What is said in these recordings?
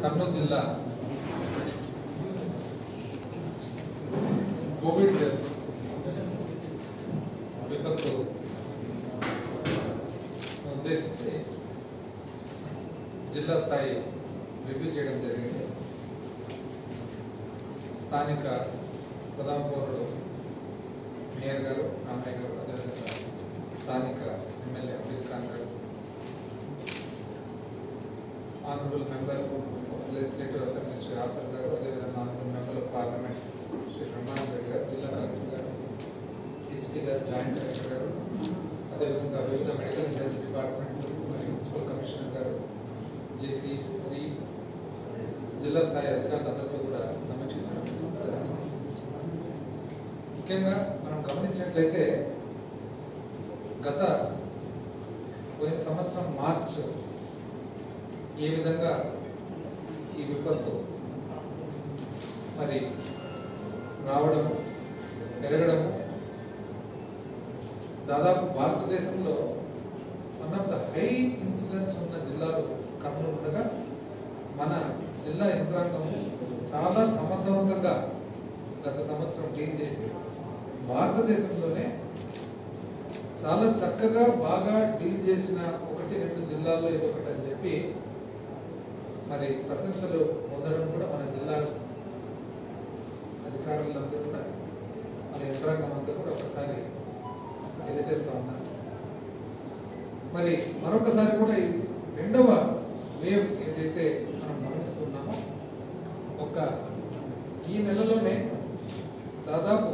కర్నూలు జిల్లా కోవిడ్ విపత్తు ఉద్దేశించి జిల్లా స్థాయి రివ్యూ చేయడం జరిగింది. స్థానిక ప్రధాన పౌరుడు మేయర్ గారు, రామయ్య గారు, అదేవిధంగా స్థానిక ఎమ్మెల్యే అఫీస్ ఖాన్ గారు, honourable member legislative assembly Shri Arthur గారు, అదేవిధంగా honourable member of parliament Shri Brahmananda Reddy గారు, జిల్లా కలెక్టర్ గారు, ఎస్పీ గారు, జాయింట్ కలెక్టర్ గారు, అదేవిధంగా వివిధ మెడికల్ అండ్ హెల్త్ డిపార్ట్మెంట్ మరియు మున్సిపల్ కమిషనర్ గారు, జేసీ జిల్లా స్థాయి అధికారులందరితో కూడా సమీక్షించడం. ముఖ్యంగా మనం గమనించినట్లయితే పోయిన సంవత్సరం మార్చ్ ఏ విధంగా ఈ విపత్తు మరి రావడము, పెరగడము, దాదాపు భారతదేశంలో one of the high incidence ఉన్న జిల్లాలు కర్నూలు ఉండగా మన జిల్లా యంత్రాంగం చాలా సమర్థవంతంగా గత సంవత్సరం డీల్ చేసి భారతదేశంలోనే చాలా చక్కగా బాగా డీల్ చేసిన 1-2 జిల్లాల్లో ఇది ఒకటి అని చెప్పి మరి ప్రశంసలు పొందడం కూడా మన జిల్లా అధికారులందరూ కూడా మన యంత్రాంగం అంతా కూడా ఒకసారి తెలియజేస్తా ఉన్నారు. మరి మరొకసారి కూడా ఈ రెండవ వేవ్ ఏదైతే మనం గమనిస్తున్నామో ఈ నెలలోనే దాదాపు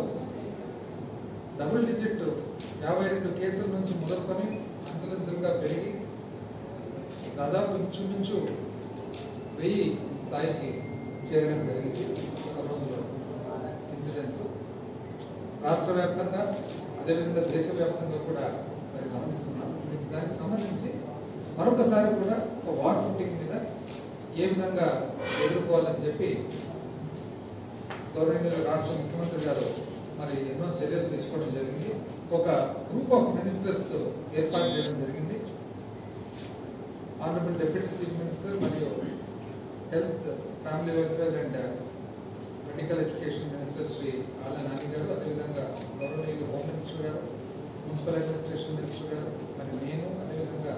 డబుల్ డిజిట్ 52 కేసుల నుంచి మొదలుకొని అంచెలంచెలుగా పెరిగి దాదాపు ఇంచుమించు 1000 స్థాయికి చేరడం జరిగింది ఒక రోజులో ఇన్సిడెంట్స్. రాష్ట్ర వ్యాప్తంగా అదేవిధంగా దేశవ్యాప్తంగా కూడా మరి గమనిస్తున్నాం. దానికి సంబంధించి మరొకసారి కూడా ఒక వార్ ఫుటింగ్ మీద ఏ విధంగా ఎదుర్కోవాలని చెప్పి గవర్నమెంట్ రాష్ట్ర ముఖ్యమంత్రి గారు మరి ఎన్నో చర్యలు తీసుకోవడం జరిగింది. ఒక గ్రూప్ ఆఫ్ మినిస్టర్స్ ఏర్పాటు చేయడం జరిగింది. ఆనరబుల్ డిప్యూటీ చీఫ్ మినిస్టర్ మరియు health, family welfare and medical education minister Shri Alla Nani garu, అదేవిధంగా government home minister garu, municipal administration minister garu, మరి నేను అదేవిధంగా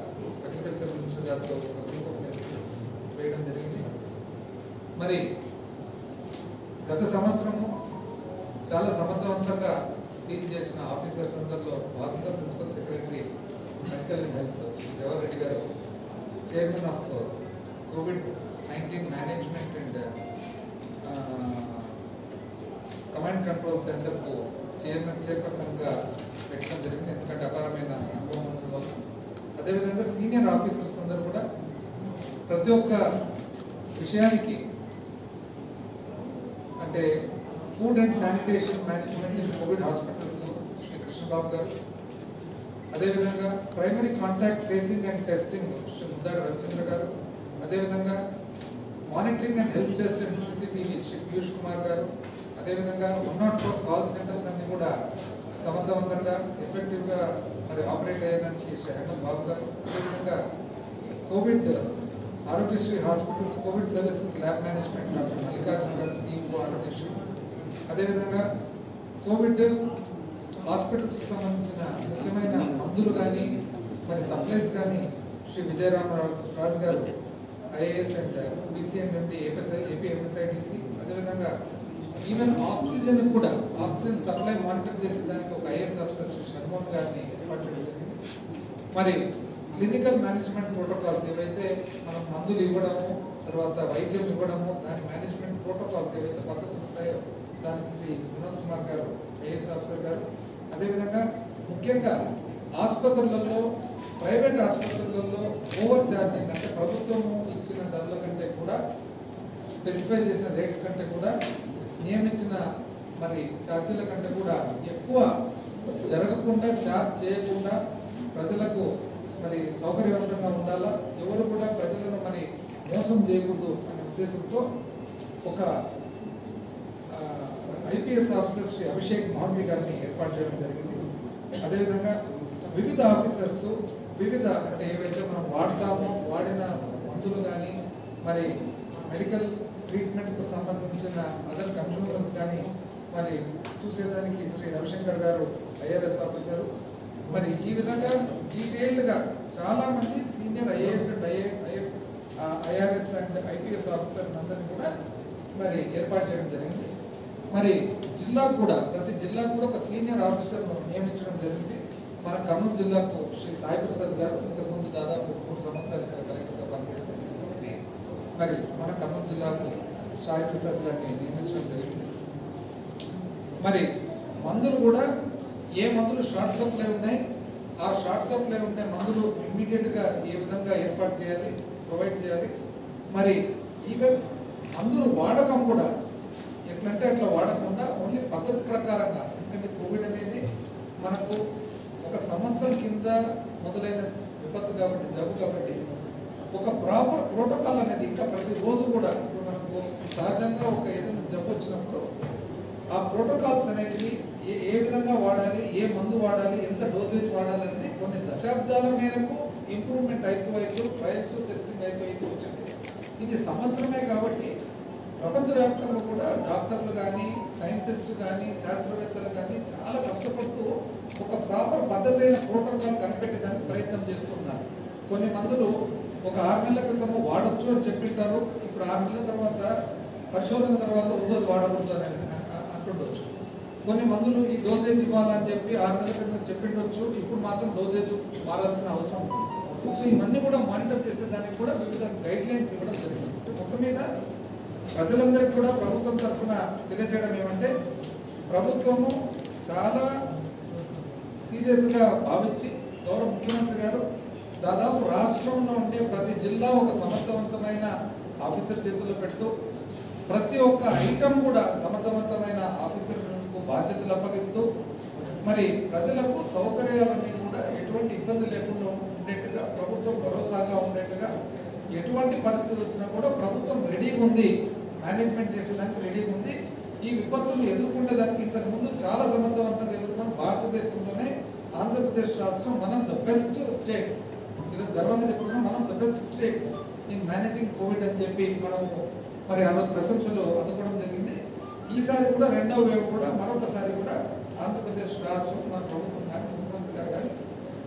అగ్రికల్చర్ మినిస్టర్ గారితో ఒక గ్రూప్ ఆఫ్ మినిస్టర్స్ వేయడం జరిగింది. మరి గత సంవత్సరము చాలా సమర్థవంతంగా డీల్ చేసిన ఆఫీసర్స్ అందరిలో భాగంగా principal secretary medical and health Shri Jawahar Reddy గారు, చైర్మన్ ఆఫ్ కోవిడ్-19 మేనేజ్మెంట్ అండ్ కమాండ్ కంట్రోల్ సెంటర్కు చైర్పర్సన్గా పెట్టడం జరిగింది. ఎందుకంటే అపారమైన అనుభవం ఉండడం వల్ల. అదేవిధంగా సీనియర్ ఆఫీసర్స్ అందరూ కూడా ప్రతి ఒక్క విషయానికి అంటే food and sanitation management in covid hospitals Shri Krishnababu garu, అదేవిధంగా primary contact tracing and testing Shri Muddada Ravichandra garu, అదేవిధంగా monitoring and help desk and CCTV Shri Piyush Kumar garu, అదేవిధంగా 104 కాల్ సెంటర్స్ అన్ని కూడా సమర్థవంతంగా ఎఫెక్టివ్గా మరి ఆపరేట్ అయ్యేదానికి శ్రీ అహ్మద్ బాబు గారు, అదేవిధంగా Covid Aarogyasri hospitals Covid services lab management doctor Mallikarjuna గారు, సిఇఓ ఆరోగ్యశ్రీ, అదేవిధంగా కోవిడ్ హాస్పిటల్స్కి సంబంధించిన ముఖ్యమైన మందులు కానీ మరి సప్లైస్ కానీ శ్రీ విజయరామరాజు గారు, IAS and BCM MD AP MSIDC, అదేవిధంగా ఈవెన్ ఆక్సిజన్ కూడా ఆక్సిజన్ సప్లై మానిటర్ చేసే దానికి ఒక ఐఏఎస్ ఆఫీసర్ శ్రీ షణ్మోహన్ గారిని ఏర్పాటు చేయడం జరిగింది. మరి క్లినికల్ మేనేజ్మెంట్ ప్రోటోకాల్స్ ఏవైతే మనం మందులు ఇవ్వడము, తర్వాత వైద్యం ఇవ్వడము, దాని మేనేజ్మెంట్ ప్రోటోకాల్స్ ఏవైతే పద్ధతులు ఉంటాయో దానికి శ్రీ వినోద్ కుమార్ గారు, ఐఏఎస్ ఆఫీసర్ గారు, అదేవిధంగా ముఖ్యంగా ఆసుపత్రులలో ప్రైవేట్ ఆసుపత్రులలో ఓవర్ ఛార్జింగ్ అంటే ప్రభుత్వము ఇచ్చిన ధరల కంటే కూడా స్పెసిఫై చేసిన రేట్స్ కంటే కూడా నియమించిన మరి ఛార్జీల కంటే కూడా ఎక్కువ జరగకుండా ఛార్జ్ చేయకుండా ప్రజలకు మరి సౌకర్యవంతంగా ఉండాలా, ఎవరు కూడా ప్రజలను మరి మోసం చేయకూడదు అనే ఉద్దేశంతో ఒక ఐపీఎస్ ఆఫీసర్ శ్రీ అభిషేక్ మహంతి గారిని ఏర్పాటు చేయడం జరిగింది. అదేవిధంగా వివిధ ఆఫీసర్స్ వివిధ అంటే ఏవైతే మనం వాడతామో వాడిన మందులు కానీ మరి మెడికల్ ట్రీట్మెంట్కు సంబంధించిన అదర్ కన్సూమర్స్ కానీ మరి చూసేదానికి శ్రీ రవిశంకర్ గారు ఐఆర్ఎస్ ఆఫీసరు. మరి ఈ విధంగా డీటెయిల్డ్గా చాలామంది senior IAS and IRS and IPS officer అందరినీ కూడా మరి ఏర్పాటు చేయడం జరిగింది. మరి జిల్లా కూడా ప్రతి జిల్లా కూడా ఒక సీనియర్ ఆఫీసర్ను నియమించడం జరిగింది. మన కర్నూలు జిల్లాకు శ్రీ సాయి ప్రసాద్ గారు ఇంతకుముందు దాదాపు 3 సంవత్సరాలు ఇక్కడ కలెక్టర్గా పనిచేయడం. మరి మన కర్నూలు జిల్లాకు సాయి ప్రసాద్ గారిని నియమించడం జరిగింది. మరి మందులు కూడా ఏ మందులు షార్ట్ సప్లై ఉన్నాయి, ఆ షార్ట్ సప్లై ఉండే మందులు ఇమ్మీడియట్గా ఏ విధంగా ఏర్పాటు చేయాలి, ప్రొవైడ్ చేయాలి. మరి ఈవెన్ మందులు వాడకం కూడా ఎట్లంటే అట్లా వాడకుండా ఓన్లీ పద్ధతి ప్రకారంగా, ఎందుకంటే కోవిడ్ అనేది మనకు 1 సంవత్సరం కింద మొదలైన విపత్తు కాబట్టి, జబ్బు కాబట్టి ఒక ప్రాపర్ ప్రోటోకాల్ అనేది ఇంకా ప్రతిరోజు కూడా ఇప్పుడు మనకు సహజంగా ఒక ఏదైనా జబ్బు వచ్చినప్పుడు ఆ ప్రోటోకాల్స్ అనేవి ఏ విధంగా వాడాలి, ఏ మందు వాడాలి, ఎంత డోసేజ్ వాడాలి అనేది కొన్ని దశాబ్దాల మేరకు ఇంప్రూవ్మెంట్ అవుతూ ట్రయల్స్ టెస్టింగ్ అవుతూ వచ్చింది. ఇది సంవత్సరమే కాబట్టి ప్రపంచవ్యాప్తంగా కూడా డాక్టర్లు కానీ, సైంటిస్టులు కానీ, శాస్త్రవేత్తలు కానీ చాలా కష్టపడుతూ ఒక ప్రాపర్ పద్ధతి అయిన ప్రోటోకాల్ కనిపెట్టేదానికి ప్రయత్నం చేస్తున్నారు. కొన్ని మందులు ఒక 6 నెలల క్రితం వాడచ్చు అని చెప్పింటారు, ఇప్పుడు 6 నెలల తర్వాత పరిశోధన తర్వాత రోజు వాడకూడదు అని అంటుండొచ్చు. కొన్ని మందులు ఈ డోసేజ్ ఇవ్వాలని చెప్పి 6 నెలల క్రితం చెప్పిండొచ్చు, ఇప్పుడు మాత్రం డోసేజ్ మారాల్సిన అవసరం ఉంది. సో ఇవన్నీ కూడా మానిటర్ చేసేదానికి కూడా వివిధ గైడ్ లైన్స్ ఇవ్వడం జరిగింది. మొత్తం మీద ప్రజలందరికీ కూడా ప్రభుత్వం తరఫున తెలియజేయడం ఏమంటే, ప్రభుత్వము చాలా సీరియస్గా భావించి గౌరవ ముఖ్యమంత్రి గారు దాదాపు రాష్ట్రంలో ఉండే ప్రతి జిల్లా ఒక సమర్థవంతమైన ఆఫీసర్ చేతుల్లో పెడుతూ ప్రతి ఒక్క ఐటమ్ కూడా సమర్థవంతమైన ఆఫీసర్లకు బాధ్యతలు అప్పగిస్తూ మరి ప్రజలకు సౌకర్యాలన్నీ కూడా ఎటువంటి ఇబ్బంది లేకుండా ఉండేట్టుగా, ప్రభుత్వం భరోసాగా ఉండేట్టుగా, ఎటువంటి పరిస్థితి వచ్చినా కూడా ప్రభుత్వం రెడీగా ఉంది, మేనేజ్మెంట్ చేసేదానికి రెడీగా ఉంది. ఈ విపత్తులు ఎదుర్కొనేదానికి ఇంతకుముందు చాలా సమర్థవంతంగా ఎదుర్కొని భారతదేశంలోనే ఆంధ్రప్రదేశ్ రాష్ట్రం మనం ద బెస్ట్ స్టేట్స్, ఇది గర్వంగా చెప్పుకున్నాం, మనం the best states in managing Covid అని చెప్పి మనము మరి ఆ రోజు ప్రశంసలు అందుకోవడం జరిగింది. ఈసారి కూడా 2వ వేవ్ కూడా మరొకసారి కూడా ఆంధ్రప్రదేశ్ రాష్ట్రం మన ప్రభుత్వం కానీ, ముఖ్యమంత్రి గారు కానీ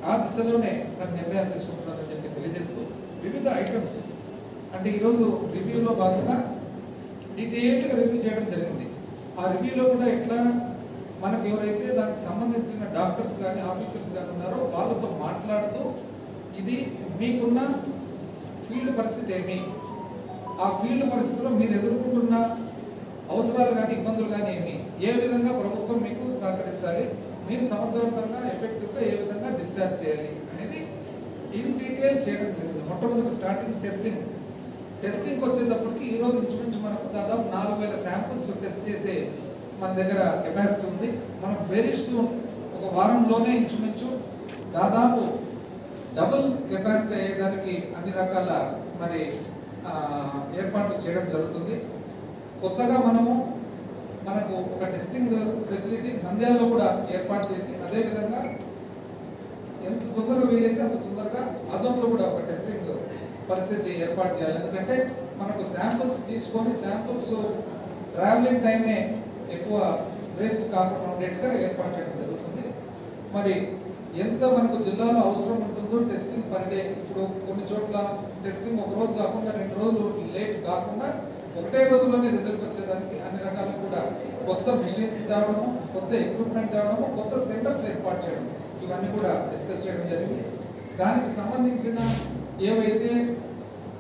ఆ దిశలోనే తన నిర్ణయాలు తీసుకుంటున్నారని చెప్పి తెలియజేస్తూ వివిధ ఐటమ్స్ అంటే ఈరోజు రివ్యూలో భాగంగా డీటెయిల్డ్గా రివ్యూ చేయడం జరిగింది. ఆ రివ్యూలో కూడా ఎట్లా మనకు ఎవరైతే దానికి సంబంధించిన డాక్టర్స్ కానీ, ఆఫీసర్స్ కానీ ఉన్నారో వాళ్ళతో మాట్లాడుతూ ఇది మీకున్న ఫీల్డ్ పరిస్థితి ఏమి, ఆ ఫీల్డ్ పరిస్థితిలో మీరు ఎదుర్కొంటున్న అవసరాలు కానీ, ఇబ్బందులు కానీ ఏమి, ఏ విధంగా ప్రభుత్వం మీకు సహకరించాలి, మీరు సమర్థవంతంగా ఎఫెక్టివ్గా ఏ విధంగా డిశ్చార్జ్ చేయాలి అనేది ఇన్ డీటెయిల్ చేయడం జరిగింది. మొట్టమొదటి స్టార్టింగ్ టెస్టింగ్కి వచ్చేటప్పటికి ఈరోజు ఇంచుమించు మనకు దాదాపు 4000 శాంపుల్స్ టెస్ట్ చేసే మన దగ్గర కెపాసిటీ ఉంది. మనం వెరీ సూన్ ఒక వారంలోనే ఇంచుమించు దాదాపు డబుల్ కెపాసిటీ అయ్యేదానికి అన్ని రకాల మరి ఏర్పాట్లు చేయడం జరుగుతుంది. కొత్తగా మనకు ఒక టెస్టింగ్ ఫెసిలిటీ నంద్యాలలో కూడా ఏర్పాటు చేసి, అదేవిధంగా ఎంత తొందరగా వీలైతే అంత తొందరగా అదోంలో కూడా ఒక టెస్టింగ్ పరిస్థితి ఏర్పాటు చేయాలి. ఎందుకంటే మనకు శాంపుల్స్ తీసుకొని శాంపుల్స్ ట్రావెలింగ్ టైమే ఎక్కువ వేస్ట్ కాకుండా ఉండేట్టుగా ఏర్పాటు చేయడం జరుగుతుంది. మరి ఎంత మనకు జిల్లాలో అవసరం ఉంటుందో టెస్టింగ్ పర్ డే, ఇప్పుడు కొన్ని చోట్ల టెస్టింగ్ ఒక రోజు కాకుండా 2 రోజులు లేట్ కాకుండా ఒకటే రోజులోనే రిజల్ట్ వచ్చేదానికి అన్ని రకాలు కూడా కొత్త మిషన్ తేవడము, కొత్త ఎక్విప్మెంట్ తేవడము, కొత్త సెంటర్స్ ఏర్పాటు చేయడం, ఇవన్నీ కూడా డిస్కస్ చేయడం జరిగింది. దానికి సంబంధించిన ఏవైతే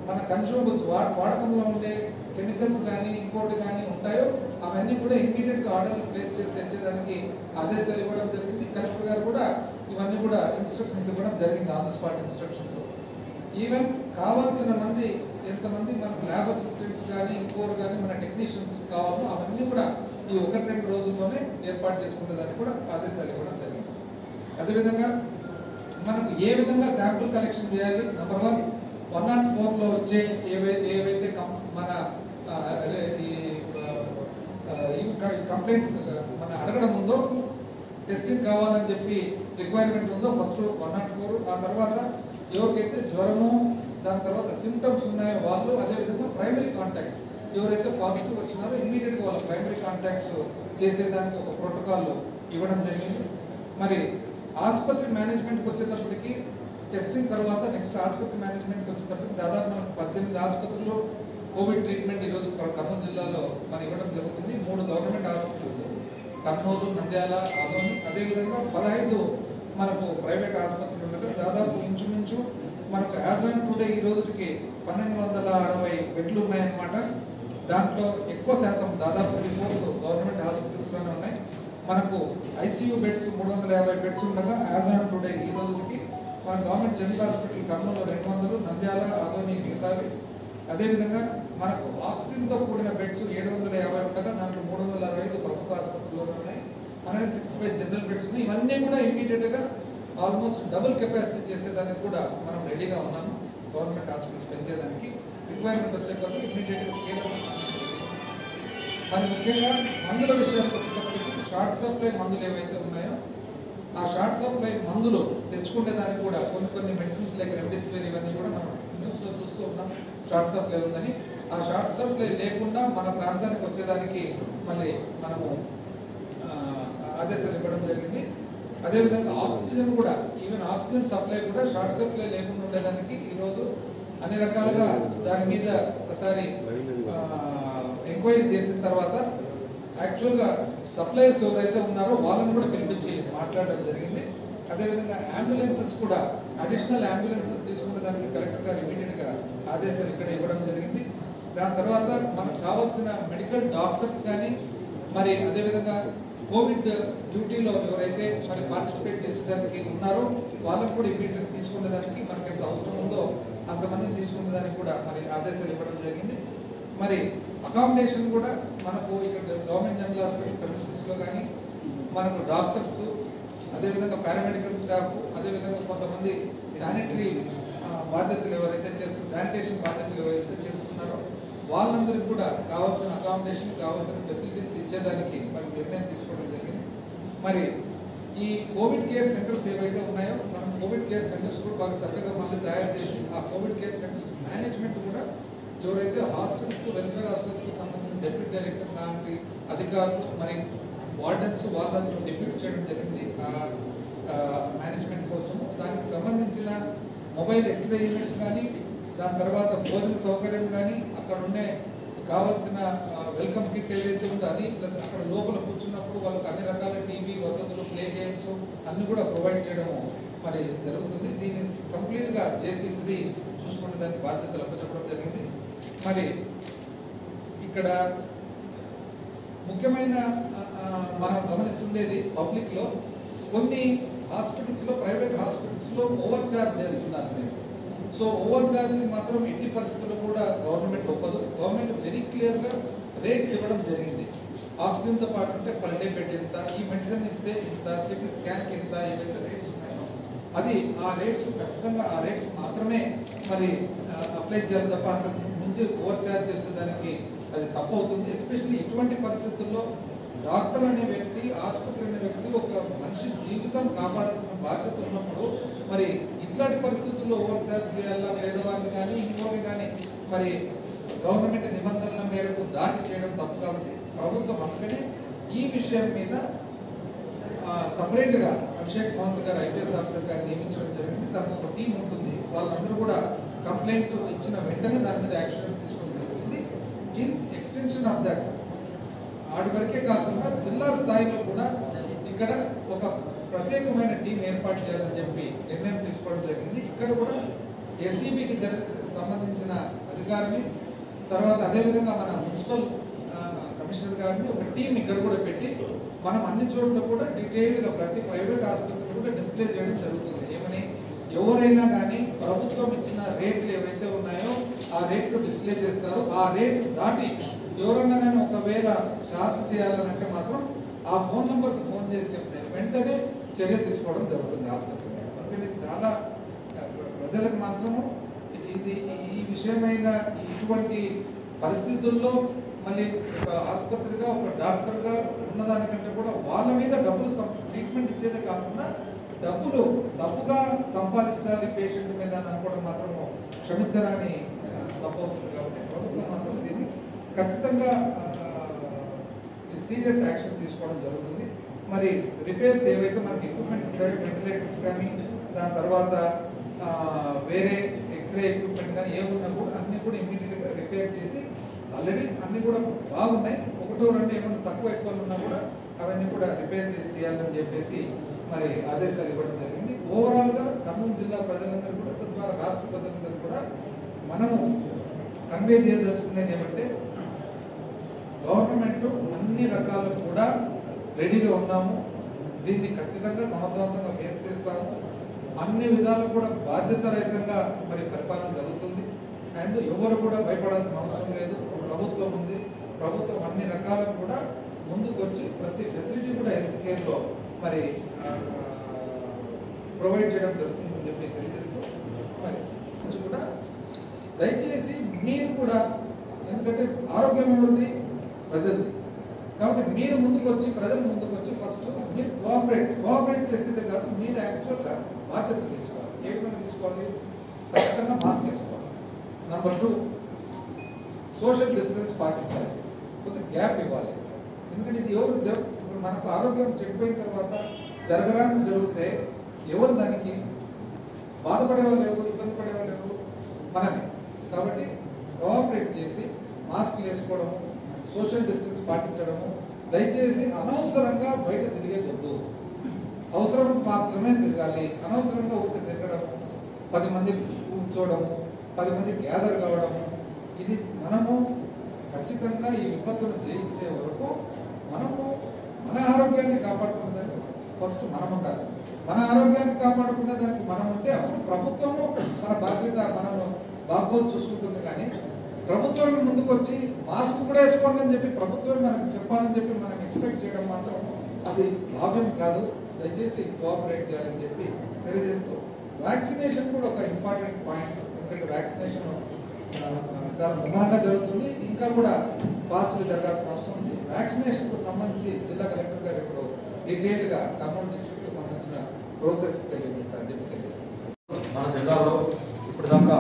మన కన్స్యూమబుల్స్ వాడకంలో ఉండే కెమికల్స్ కానీ ఇంకోటి కానీ ఉంటాయో అవన్నీ కూడా ఇమ్మీడియట్గా ఆర్డర్లు ప్లేస్ చేసి తెచ్చేదానికి ఆదేశాలు ఇవ్వడం జరిగింది. కలెక్టర్ గారు కూడా ఇవన్నీ కూడా ఇన్స్ట్రక్షన్స్ ఇవ్వడం జరిగింది, on the spot instructions. Even కావాల్సిన మంది ఎంతమంది మనకు ల్యాబ్ అసిస్టెంట్స్ కానీ ఇంకోరు కానీ మన టెక్నీషియన్స్ కావాలో అవన్నీ కూడా ఈ 1-2 రోజుల్లోనే ఏర్పాటు చేసుకునేదానికి కూడా ఆదేశాలు ఇవ్వడం జరిగింది. అదేవిధంగా మనకు ఏ విధంగా శాంపుల్ కలెక్షన్ చేయాలి, నెంబర్ 1 104లో వచ్చే ఏవైతే మన కంప్లైంట్స్ మన అడగడం ఉందో, టెస్టింగ్ కావాలని చెప్పి రిక్వైర్మెంట్ ఉందో, ఫస్ట్ 104, ఆ తర్వాత ఎవరికైతే జ్వరము దాని తర్వాత సిమ్టమ్స్ ఉన్నాయో వాళ్ళు, అదేవిధంగా ప్రైమరీ కాంటాక్ట్స్ ఎవరైతే పాజిటివ్ వచ్చినారో ఇమ్మీడియట్గా వాళ్ళ ప్రైమరీ కాంటాక్ట్స్ చేసేదానికి ఒక ప్రోటోకాల్ ఇవ్వడం జరిగింది. మరి ఆసుపత్రి మేనేజ్మెంట్కి వచ్చేటప్పటికి టెస్టింగ్ తర్వాత నెక్స్ట్ ఆసుపత్రి మేనేజ్మెంట్కి వచ్చేటప్పటికి దాదాపు మనకు 18 ఆసుపత్రులు కోవిడ్ ట్రీట్మెంట్ ఈరోజు కర్నూలు జిల్లాలో మనం ఇవ్వడం జరుగుతుంది. 3 గవర్నమెంట్ హాస్పిటల్స్ కర్నూలు, నంద్యాల, ఆదోని, అదేవిధంగా 15 మనకు ప్రైవేట్ ఆసుపత్రులు ఉండగా దాదాపు ఇంచుమించు మనకు యాజ్ ఆన్ టుడే ఈ రోజుకి 1260 బెడ్లు ఉన్నాయన్నమాట. దాంట్లో ఎక్కువ శాతం దాదాపు 3/4 గవర్నమెంట్ హాస్పిటల్స్లోనే ఉన్నాయి. మనకు ఐసీయూ బెడ్స్ 350 బెడ్స్ ఉండగా యాజ్ ఆన్ టుడే ఈ రోజుకి మన government general hospital Kurnool 200, Nandyal, Adoni మిగతావి. అదేవిధంగా మనకు ఆక్సిజన్తో కూడిన బెడ్స్ 750 ఉండగా దాంట్లో 365 ప్రభుత్వ ఆసుపత్రుల్లో ఉన్నాయి. 165 జనరల్ బెడ్స్ ఉన్నాయి. ఇవన్నీ కూడా ఇమీడియట్గా ఆల్మోస్ట్ డబుల్ కెపాసిటీ చేసేదానికి కూడా మనం రెడీగా ఉన్నాము. గవర్నమెంట్ హాస్పిటల్స్ పెంచేదానికి రిక్వైర్మెంట్ వచ్చే కొద్ది ఇమీడియట్గా స్కేల్ అప్. మరి ముఖ్యంగా మందుల విషయానికి వచ్చేటప్పటికి షార్ట్ సప్లై మందులు ఏవైతే ఉన్నాయో ఆ షార్ట్ సప్లై మందులు తెచ్చుకునే దానికి కూడా కొన్ని మెడిసిన్స్ లైక్ రెమ్డెసివిర్ ఇవన్నీ కూడా మనం న్యూస్లో చూస్తూ ఉన్నాం షార్ట్ సప్లై ఉందని. ఆ షార్ట్ సప్లై లేకుండా మన ప్రాంతానికి వచ్చేదానికి మళ్ళీ మనము ఆదేశాలు ఇవ్వడం జరిగింది. అదేవిధంగా ఆక్సిజన్ కూడా, ఈవెన్ ఆక్సిజన్ సప్లై కూడా షార్ట్ సప్లై లేకుండా ఉండేదానికి ఈరోజు అన్ని రకాలుగా దాని మీద ఒకసారి ఎంక్వైరీ చేసిన తర్వాత యాక్చువల్గా సప్లయర్స్ ఎవరైతే ఉన్నారో వాళ్ళని కూడా పిలిపించి మాట్లాడడం జరిగింది. అదేవిధంగా అంబులెన్సెస్ కూడా అడిషనల్ అంబులెన్సెస్ తీసుకునే దానికి కలెక్టర్ ఇమీడియట్గా ఆదేశాలు ఇక్కడ ఇవ్వడం జరిగింది. దాని తర్వాత మనకు కావాల్సిన మెడికల్ డాక్టర్స్ కానీ మరి అదేవిధంగా కోవిడ్ డ్యూటీలో ఎవరైతే మరి పార్టిసిపేట్ చేసేదానికి ఉన్నారో వాళ్ళకు కూడా ఇమీడియట్గా తీసుకునేదానికి మనకి ఎంత అవసరం ఉందో అంతమందిని తీసుకునేదానికి కూడా మరి ఆదేశాలు ఇవ్వడం జరిగింది. మరి అకామిడేషన్ కూడా మనకు ఇక్కడ గవర్నమెంట్ జనరల్ హాస్పిటల్ ప్రెమిసెస్లో కానీ మనకు డాక్టర్స్, అదేవిధంగా పారామెడికల్ స్టాఫ్, అదేవిధంగా కొంతమంది శానిటరీ బాధ్యతలు ఎవరైతే శానిటేషన్ బాధ్యతలు ఎవరైతే చేస్తున్నారో వాళ్ళందరికీ కూడా కావాల్సిన అకామిడేషన్, కావాల్సిన ఫెసిలిటీస్ ఇచ్చేదానికి మరి నిర్ణయం తీసుకోవడం జరిగింది. మరి ఈ కోవిడ్ కేర్ సెంటర్స్ ఏవైతే ఉన్నాయో మనం కోవిడ్ కేర్ సెంటర్స్ కూడా బాగా చక్కగా మళ్ళీ తయారు చేసి ఆ కోవిడ్ కేర్ సెంటర్స్ మేనేజ్మెంట్ కూడా ఎవరైతే హాస్టల్స్, వెల్ఫేర్ హాస్టల్స్కి సంబంధించిన డెప్యూటీ డైరెక్టర్ లాంటి అధికారులు మరి వార్డెన్స్ వాళ్ళని డెప్యూట్ చేయడం జరిగింది మేనేజ్మెంట్ కోసము. దానికి సంబంధించిన మొబైల్ ఎక్స్రే యూనిట్స్ కానీ, దాని తర్వాత భోజన సౌకర్యం కానీ, అక్కడ ఉండే కావాల్సిన వెల్కమ్ కిట్ ఏదైతే ఉందో అది, ప్లస్ అక్కడ లోపల కూర్చున్నప్పుడు వాళ్ళకి అన్ని రకాల టీవీ వసతులు, ప్లే గేమ్స్ అన్ని కూడా ప్రొవైడ్ చేయడము మరి జరుగుతుంది. దీన్ని కంప్లీట్గా జేసీబీ చూసుకునే దానికి బాధ్యతలు అప్పచెప్పడం జరిగింది. మరి ఇక్కడ ముఖ్యమైన మనం గమనిస్తుండేది పబ్లిక్లో కొన్ని హాస్పిటల్స్లో, ప్రైవేట్ హాస్పిటల్స్లో ఓవర్ ఛార్జ్ చేస్తున్నారు. సో ఓవర్ ఛార్జింగ్ మాత్రం ఎట్టి పరిస్థితుల్లో కూడా గవర్నమెంట్ ఒప్పదు. గవర్నమెంట్ వెరీ క్లియర్గా రేట్స్ ఇవ్వడం జరిగింది. ఆక్సిజన్తో పాటు ఉంటే పర్ డే బెడ్ ఎంత, ఈ మెడిసిన్ ఇస్తే ఇంత, సిటీ స్కాన్కి ఎంత, ఏవైతే రేట్స్ ఉన్నాయో అది ఆ రేట్స్ ఖచ్చితంగా ఆ రేట్స్ మాత్రమే మరి అప్లై చేయాలి తప్ప అంతకు మించి ఓవర్ ఛార్జ్ చేసేదానికి అది తప్పు అవుతుంది. ఎస్పెషల్లీ ఇటువంటి పరిస్థితుల్లో డాక్టర్ అనే వ్యక్తి, ఆసుపత్రి అనే వ్యక్తి ఒక మనిషి జీవితం కాపాడాల్సిన బాధ్యత ఉన్నప్పుడు మరి ఇట్లాంటి పరిస్థితుల్లో ఓవర్ ఛార్జ్ చేయాలా, పేదవాళ్ళని కానీ ఇంకోవి కానీ మరి గవర్నమెంట్ నిబంధనల మేరకు దాడి చేయడం తప్పు. కాబట్టి ప్రభుత్వం అందుకనే ఈ విషయం మీద సపరేట్గా అభిషేక్ మహంత్ గారు ఐపీఎస్ ఆఫీసర్ గారిని నియమించడం జరిగింది. దానికి ఒక టీం ఉంటుంది. వాళ్ళందరూ కూడా కంప్లైంట్ ఇచ్చిన వెంటనే దాని మీద యాక్షన్ తీసుకోవడం జరుగుతుంది. ఇన్ ఎక్స్టెన్షన్ ఆఫ్ దట్ ఆడి వరకే కాకుండా జిల్లా స్థాయిలో కూడా ఇక్కడ ఒక ప్రత్యేకమైన టీం ఏర్పాటు చేయాలని చెప్పి నిర్ణయం తీసుకోవడం జరిగింది. ఇక్కడ కూడా ఎస్సీబీకి సంబంధించిన అధికారిని, తర్వాత అదేవిధంగా మన మున్సిపల్ కమిషనర్ గారిని ఒక టీం ఇక్కడ కూడా పెట్టి మనం అన్ని చోట్ల కూడా డీటెయిల్డ్గా ప్రతి ప్రైవేట్ ఆసుపత్రి కూడా డిస్ప్లే చేయడం జరుగుతుంది. ఏమని ఎవరైనా కానీ ప్రభుత్వం ఇచ్చిన రేట్లు ఏవైతే ఉన్నాయో ఆ రేట్లు డిస్ప్లే చేస్తారు. ఆ రేట్లు దాటి ఎవరైనా కానీ ఒకవేళ ఛార్జ్ చేయాలనంటే మాత్రం ఆ ఫోన్ నెంబర్కి ఫోన్ చేసి చెప్తే వెంటనే చర్య తీసుకోవడం జరుగుతుంది ఆసుపత్రి. అందుకని చాలా ప్రజలకు మాత్రము ఇది ఈ విషయమైన ఇటువంటి పరిస్థితుల్లో మళ్ళీ ఒక ఆసుపత్రిగా, ఒక డాక్టర్గా ఉన్నదానికంటే కూడా వాళ్ళ మీద డబ్బులు ట్రీట్మెంట్ ఇచ్చేదే కాకుండా డబ్బులు తప్పుగా సంపాదించాలి పేషెంట్ మీద అని అనుకోవడం మాత్రం క్షమించరాని తప్పవుతుంది. కాబట్టి ప్రభుత్వం మాత్రం దీన్ని ఖచ్చితంగా సీరియస్ యాక్షన్ తీసుకోవడం జరుగుతుంది. మరి రిపేర్స్ ఏవైతే మనకి ఎక్విప్మెంట్ ఉంటాయో, వెంటిలేటర్స్ కానీ, దాని తర్వాత వేరే ఎక్స్రే ఎక్విప్మెంట్ కానీ ఏమున్నా కూడా అన్నీ కూడా ఇమీడియట్గా రిపేర్ చేసి, ఆల్రెడీ అన్నీ కూడా బాగున్నాయి, ఒకటో రెండు ఏమన్నా తక్కువ ఎక్కువ ఉన్నా కూడా అవన్నీ కూడా రిపేర్ చేసి చేయాలని చెప్పేసి మరి ఆదేశాలు ఇవ్వడం జరిగింది. ఓవరాల్గా కర్నూలు జిల్లా ప్రజలందరూ కూడా, తద్వారా రాష్ట్ర ప్రజలందరూ కూడా మనము కన్వే చేయదలుచుకునేది ఏమంటే, గవర్నమెంట్ అన్ని రకాలు కూడా రెడీగా ఉన్నాము, దీన్ని ఖచ్చితంగా సమర్థవంతంగా ఫేస్ చేస్తాము, అన్ని విధాలు కూడా బాధ్యతారహితంగా మరి పరిపాలన జరుగుతుంది. అండ్ ఎవరు కూడా భయపడాల్సిన అవసరం లేదు. ప్రభుత్వం ఉంది, ప్రభుత్వం అన్ని రకాలు కూడా ముందుకు వచ్చి ప్రతి ఫెసిలిటీ కూడా హెల్త్ కేర్లో మరి ప్రొవైడ్ చేయడం జరుగుతుందని చెప్పి తెలియజేస్తూ, మరి కూడా దయచేసి మీరు కూడా, ఎందుకంటే ఆరోగ్యం ఎవరిది? ప్రజలు. కాబట్టి మీరు ముందుకు వచ్చి, ప్రజలు ముందుకు వచ్చి ఫస్ట్ మీరు కోఆపరేట్ చేసేదే కాదు, మీరు యాక్చువల్గా బాధ్యత తీసుకోవాలి. ఏ విధంగా తీసుకోవాలి? ఖచ్చితంగా మాస్క్ వేసుకోవాలి. నెంబర్ 2, సోషల్ డిస్టెన్స్ పాటించాలి, కొంత గ్యాప్ ఇవ్వాలి. ఎందుకంటే ఇది ఇప్పుడు మనకు ఆరోగ్యం చెడిపోయిన తర్వాత జరగరాని జరిగితే ఎవరు దానికి బాధపడే వాళ్ళు ఎవరు, ఇబ్బంది పడే వాళ్ళు ఎవరు? మనమే. కాబట్టి కోఆపరేట్ చేసి మాస్క్ వేసుకోవడము, సోషల్ డిస్టెన్స్ పాటించడము, దయచేసి అనవసరంగా బయట తిరిగేది వద్దు. అవసరం మాత్రమే తిరగాలి. అనవసరంగా ఊరికి తిరగడము, 10 మంది కూర్చోవడము, 10 మంది గ్యాదర్ కావడము, ఇది మనము ఖచ్చితంగా ఈ విపత్తును జయించే వరకు మనము మన ఆరోగ్యాన్ని కాపాడుకునేదానికి ఫస్ట్ మనం ఉండాలి. మన ఆరోగ్యాన్ని కాపాడుకునే దానికి మనం ఉంటే అప్పుడు ప్రభుత్వము మన బాధ్యత, మనము బాగోదు చూసుకుంటుంది. కానీ ప్రభుత్వం ముందుకు వచ్చి మాస్క్ కూడా వేసుకోండి అని చెప్పి ప్రభుత్వం మనకు చెప్పాలని చెప్పి మనం ఎక్స్పెక్ట్ చేయడం మాత్రం అది భావ్యం కాదు. దయచేసి కోఆపరేట్ చేయాలని చెప్పి తెలియజేస్తూ, వ్యాక్సినేషన్ కూడా ఒక ఇంపార్టెంట్ పాయింట్. ఎందుకంటే వ్యాక్సినేషన్ చాలా ముమ్మరంగా జరుగుతుంది, ఇంకా కూడా ఫాస్ట్గా జరగాల్సిన అవసరం ఉంది. వ్యాక్సినేషన్కు సంబంధించి జిల్లా కలెక్టర్ గారు ఇప్పుడు డీటెయిల్గా కర్నూలు డిస్ట్రిక్ట్కి సంబంధించిన ప్రోగ్రెస్ తెలియజేస్తారని చెప్పి తెలియజేస్తారు. మన జిల్లాలో ఇప్పుడు దాకా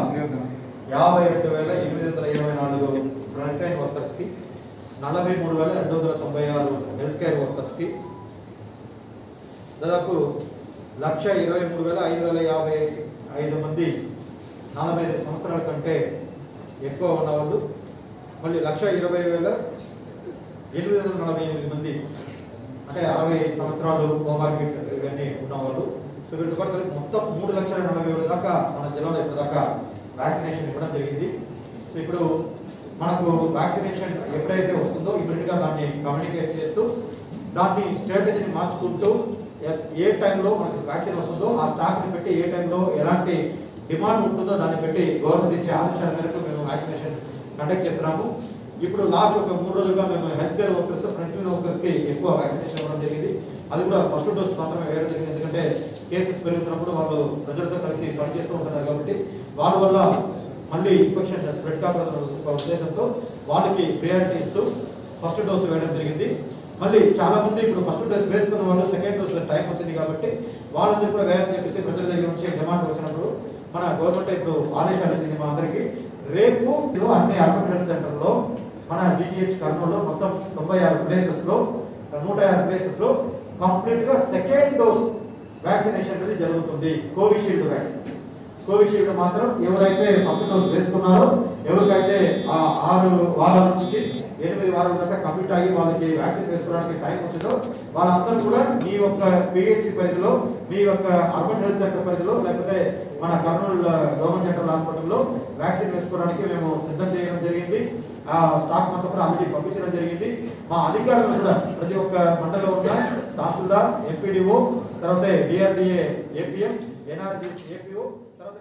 52,824 ఫ్రంట్ లైన్ వర్కర్స్కి, 43,296 హెల్త్ కేర్ వర్కర్స్కి, దాదాపు 1,23,555 మంది 45 సంవత్సరాల కంటే ఎక్కువ ఉన్నవాళ్ళు, మళ్ళీ 1,20,848 మంది అంటే 60 సంవత్సరాలు కోమార్బిడ్ ఇవన్నీ ఉన్నవాళ్ళు. సో వీళ్ళతో పాటు కలిపి మొత్తం 3,40,000 దాకా మన జిల్లాలో ఇప్పటిదాకా వ్యాక్సినేషన్ ఇవ్వడం జరిగింది. సో ఇప్పుడు మనకు వ్యాక్సినేషన్ ఎప్పుడైతే వస్తుందో ఇమీడియట్గా దాన్ని కమ్యూనికేట్ చేస్తూ, దాన్ని స్ట్రాటజీని మార్చుకుంటూ, ఏ టైంలో మనకి వ్యాక్సిన్ వస్తుందో ఆ స్టాక్ని పెట్టి, ఏ టైంలో ఎలాంటి డిమాండ్ ఉంటుందో దాన్ని పెట్టి గవర్నమెంట్ ఇచ్చే ఆదేశాల మేరకు మేము వ్యాక్సినేషన్ కండక్ట్ చేస్తున్నాము. ఇప్పుడు లాస్ట్ ఒక 3 రోజులుగా మేము health care workers, front line వర్కర్స్కి ఎక్కువ వ్యాక్సినేషన్ ఇవ్వడం జరిగింది. అది కూడా ఫస్ట్ డోస్ మాత్రమే వేయడం జరిగింది. ఎందుకంటే కేసెస్ పెరుగుతున్నప్పుడు వాళ్ళు ప్రజలతో కలిసి పనిచేస్తూ ఉంటున్నారు కాబట్టి వాళ్ళ వల్ల మళ్ళీ ఇన్ఫెక్షన్ స్ప్రెడ్ కాకూడదు ఉద్దేశంతో వాళ్ళకి ప్రియారిటీ ఇస్తూ ఫస్ట్ డోస్ వేయడం జరిగింది. మళ్ళీ చాలా మంది ఇప్పుడు ఫస్ట్ డోస్ వేసుకున్న వాళ్ళు సెకండ్ డోస్ టైం వచ్చింది కాబట్టి వాళ్ళందరూ కూడా వేయాలని చెప్పేసి ప్రజల దగ్గర నుంచి డిమాండ్ వచ్చినప్పుడు మన గవర్నమెంట్ ఇప్పుడు ఆదేశాలు ఇచ్చింది మా అందరికీ. రేపు అన్ని అర్బన్ హెల్త్ సెంటర్లో మన జీజీహెచ్ కర్నూలులో మొత్తం 96 ప్లేసెస్లో 150 ప్లేసెస్లో కంప్లీట్గా సెకండ్ డోస్ వ్యాక్సినేషన్ అనేది జరుగుతుంది. కోవిషీల్డ్ వ్యాక్సిన్, కోవిషీల్డ్ మాత్రం ఎవరైతే ఫస్ట్ డోస్ వేసుకున్నారో, ఎవరికైతే 6 వారాల నుంచి 8 వారాల దాకా కంప్లీట్ అయ్యి వాళ్ళకి వ్యాక్సిన్ వేసుకోవడానికి టైం వచ్చిందో వాళ్ళందరూ కూడా మీ యొక్క పిహెచ్సి పరిధిలో, మీ యొక్క అర్బన్ హెల్త్ సెంటర్ పరిధిలో, లేకపోతే మన కర్నూలు గవర్నమెంట్ జనరల్ హాస్పిటల్లో వ్యాక్సిన్ వేసుకోవడానికి మేము సిద్ధం చేయడం జరిగింది. ఆ స్టాక్ మొత్తం కూడా ఆల్రెడీ పంపించడం జరిగింది. మా అధికారులు కూడా ప్రతి ఒక్క మండలంలో ఉన్న తహసీల్దార్, ఎంపీడీఓ, తర్వాత డిఆర్డీఏ ఏపీఎం, ఎన్ఆర్జీఎస్ ఏపీఓ, తర్వాత